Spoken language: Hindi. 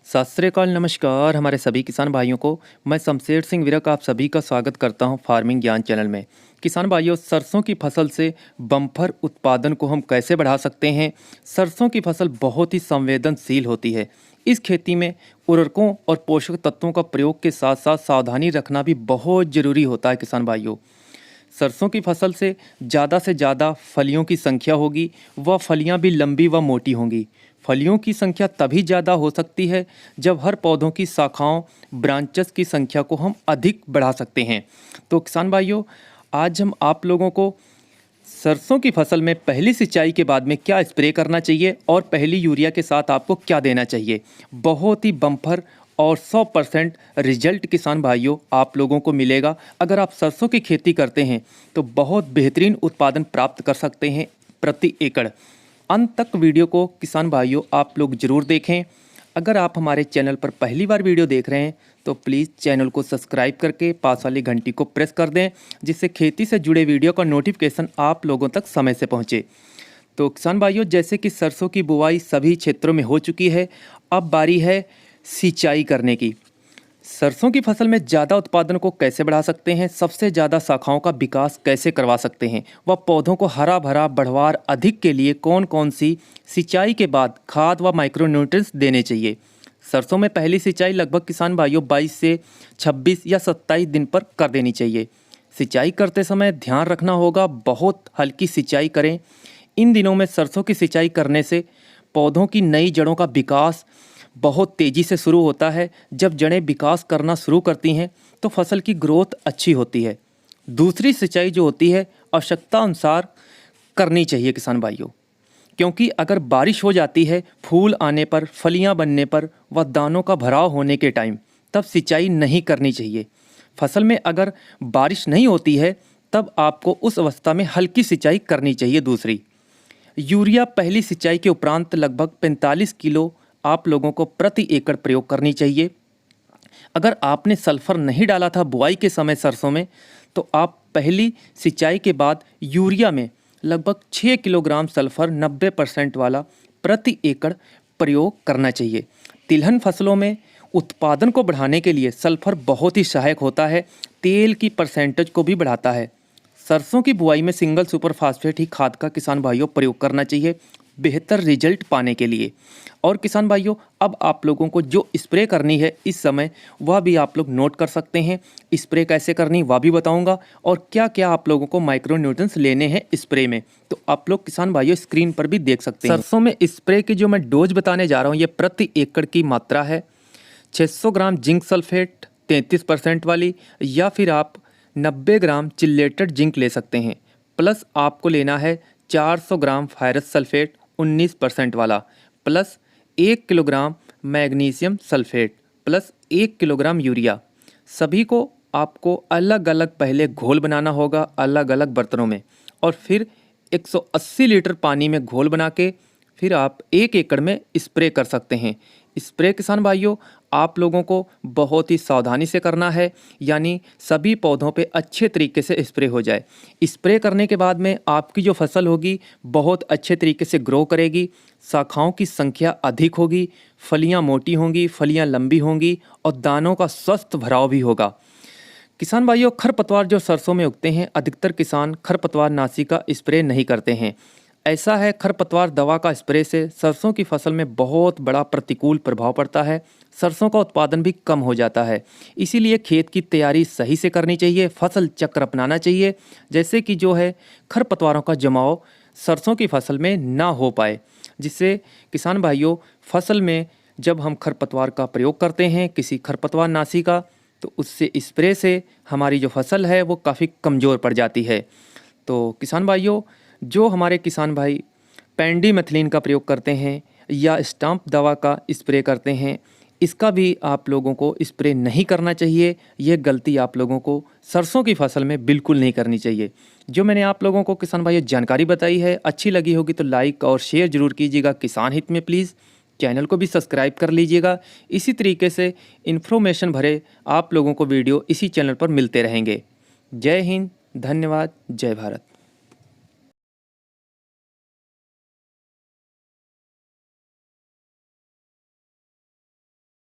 सत श्री अकाल, नमस्कार हमारे सभी किसान भाइयों को। मैं शमशेर सिंह विरक आप सभी का स्वागत करता हूं फार्मिंग ज्ञान चैनल में। किसान भाइयों, सरसों की फसल से बम्पर उत्पादन को हम कैसे बढ़ा सकते हैं। सरसों की फसल बहुत ही संवेदनशील होती है। इस खेती में उर्वरकों और पोषक तत्वों का प्रयोग के साथ साथ सावधानी रखना भी बहुत ज़रूरी होता है। किसान भाइयों, सरसों की फसल से ज़्यादा फलियों की संख्या होगी, वह फलियां भी लंबी व मोटी होंगी। फलियों की संख्या तभी ज़्यादा हो सकती है जब हर पौधों की शाखाओं ब्रांचेस की संख्या को हम अधिक बढ़ा सकते हैं। तो किसान भाइयों, आज हम आप लोगों को सरसों की फसल में पहली सिंचाई के बाद में क्या स्प्रे करना चाहिए और पहली यूरिया के साथ आपको क्या देना चाहिए, बहुत ही बम्पर और 100% रिजल्ट किसान भाइयों आप लोगों को मिलेगा। अगर आप सरसों की खेती करते हैं तो बहुत बेहतरीन उत्पादन प्राप्त कर सकते हैं प्रति एकड़। अंत तक वीडियो को किसान भाइयों आप लोग ज़रूर देखें। अगर आप हमारे चैनल पर पहली बार वीडियो देख रहे हैं तो प्लीज़ चैनल को सब्सक्राइब करके पास वाली घंटी को प्रेस कर दें, जिससे खेती से जुड़े वीडियो का नोटिफिकेशन आप लोगों तक समय से पहुंचे। तो किसान भाइयों, जैसे कि सरसों की बुवाई सभी क्षेत्रों में हो चुकी है, अब बारी है सिंचाई करने की। सरसों की फसल में ज़्यादा उत्पादन को कैसे बढ़ा सकते हैं, सबसे ज़्यादा शाखाओं का विकास कैसे करवा सकते हैं, व पौधों को हरा भरा बढ़वार अधिक के लिए कौन कौन सी सिंचाई के बाद खाद व माइक्रोन्यूट्रिएंट्स देने चाहिए। सरसों में पहली सिंचाई लगभग किसान भाइयों 22 से 26 या 27 दिन पर कर देनी चाहिए। सिंचाई करते समय ध्यान रखना होगा, बहुत हल्की सिंचाई करें। इन दिनों में सरसों की सिंचाई करने से पौधों की नई जड़ों का विकास बहुत तेज़ी से शुरू होता है। जब जड़ें विकास करना शुरू करती हैं तो फसल की ग्रोथ अच्छी होती है। दूसरी सिंचाई जो होती है आवश्यकता अनुसार करनी चाहिए किसान भाइयों, क्योंकि अगर बारिश हो जाती है फूल आने पर, फलियां बनने पर व दानों का भराव होने के टाइम, तब सिंचाई नहीं करनी चाहिए। फसल में अगर बारिश नहीं होती है तब आपको उस अवस्था में हल्की सिंचाई करनी चाहिए। दूसरी, यूरिया पहली सिंचाई के उपरांत लगभग 45 किलो आप लोगों को प्रति एकड़ प्रयोग करनी चाहिए। अगर आपने सल्फर नहीं डाला था बुआई के समय सरसों में, तो आप पहली सिंचाई के बाद यूरिया में लगभग 6 किलोग्राम सल्फर 90% वाला प्रति एकड़ प्रयोग करना चाहिए। तिलहन फसलों में उत्पादन को बढ़ाने के लिए सल्फर बहुत ही सहायक होता है, तेल की परसेंटेज को भी बढ़ाता है। सरसों की बुआई में सिंगल सुपर फास्फेट ही खाद का किसान भाइयों प्रयोग करना चाहिए बेहतर रिजल्ट पाने के लिए। और किसान भाइयों, अब आप लोगों को जो स्प्रे करनी है इस समय, वह भी आप लोग नोट कर सकते हैं। स्प्रे कैसे करनी वह भी बताऊंगा, और क्या क्या आप लोगों को माइक्रो न्यूट्रिएंट्स लेने हैं स्प्रे में, तो आप लोग किसान भाइयों स्क्रीन पर भी देख सकते हैं। सरसों में स्प्रे की जो मैं डोज बताने जा रहा हूँ, ये प्रति एकड़ की मात्रा है 600 ग्राम जिंक सल्फेट 33% वाली, या फिर आप 90 ग्राम चिल्लेटेड जिंक ले सकते हैं। प्लस आपको लेना है 400 ग्राम फेरस सल्फेट 19% वाला, plus 1 kilogram magnesium sulphate, plus 1 kilogram urea. सभी को आपको अलग अलग पहले घोल बनाना होगा अलग अलग बर्तनों में, और फिर 180 लीटर पानी में घोल बना के फिर आप 1 एकड़ में स्प्रे कर सकते हैं। स्प्रे किसान भाइयों आप लोगों को बहुत ही सावधानी से करना है, यानी सभी पौधों पे अच्छे तरीके से स्प्रे हो जाए। स्प्रे करने के बाद में आपकी जो फसल होगी बहुत अच्छे तरीके से ग्रो करेगी, शाखाओं की संख्या अधिक होगी, फलियां मोटी होंगी, फलियां लंबी होंगी, और दानों का स्वस्थ भराव भी होगा। किसान भाइयों, खरपतवार जो सरसों में उगते हैं, अधिकतर किसान खरपतवार नाशी का स्प्रे नहीं करते हैं। ऐसा है, खरपतवार दवा का स्प्रे से सरसों की फसल में बहुत बड़ा प्रतिकूल प्रभाव पड़ता है। सरसों का उत्पादन भी कम हो जाता है। इसीलिए खेत की तैयारी सही से करनी चाहिए, फसल चक्र अपनाना चाहिए, जैसे कि जो है खरपतवारों का जमाव सरसों की फसल में ना हो पाए। जिससे किसान भाइयों फसल में जब हम खरपतवार का प्रयोग करते हैं किसी खरपतवार नाशी का, तो उससे स्प्रे से हमारी जो फसल है वो काफ़ी कमज़ोर पड़ जाती है। तो किसान भाइयों, जो हमारे किसान भाई पेंडिमेथिलिन का प्रयोग करते हैं या स्टाम्प दवा का स्प्रे करते हैं, इसका भी आप लोगों को स्प्रे नहीं करना चाहिए। ये गलती आप लोगों को सरसों की फसल में बिल्कुल नहीं करनी चाहिए। जो मैंने आप लोगों को किसान भाइयों जानकारी बताई है, अच्छी लगी होगी तो लाइक और शेयर ज़रूर कीजिएगा किसान हित में। प्लीज़ चैनल को भी सब्सक्राइब कर लीजिएगा। इसी तरीके से इन्फॉर्मेशन भरे आप लोगों को वीडियो इसी चैनल पर मिलते रहेंगे। जय हिंद, धन्यवाद, जय भारत।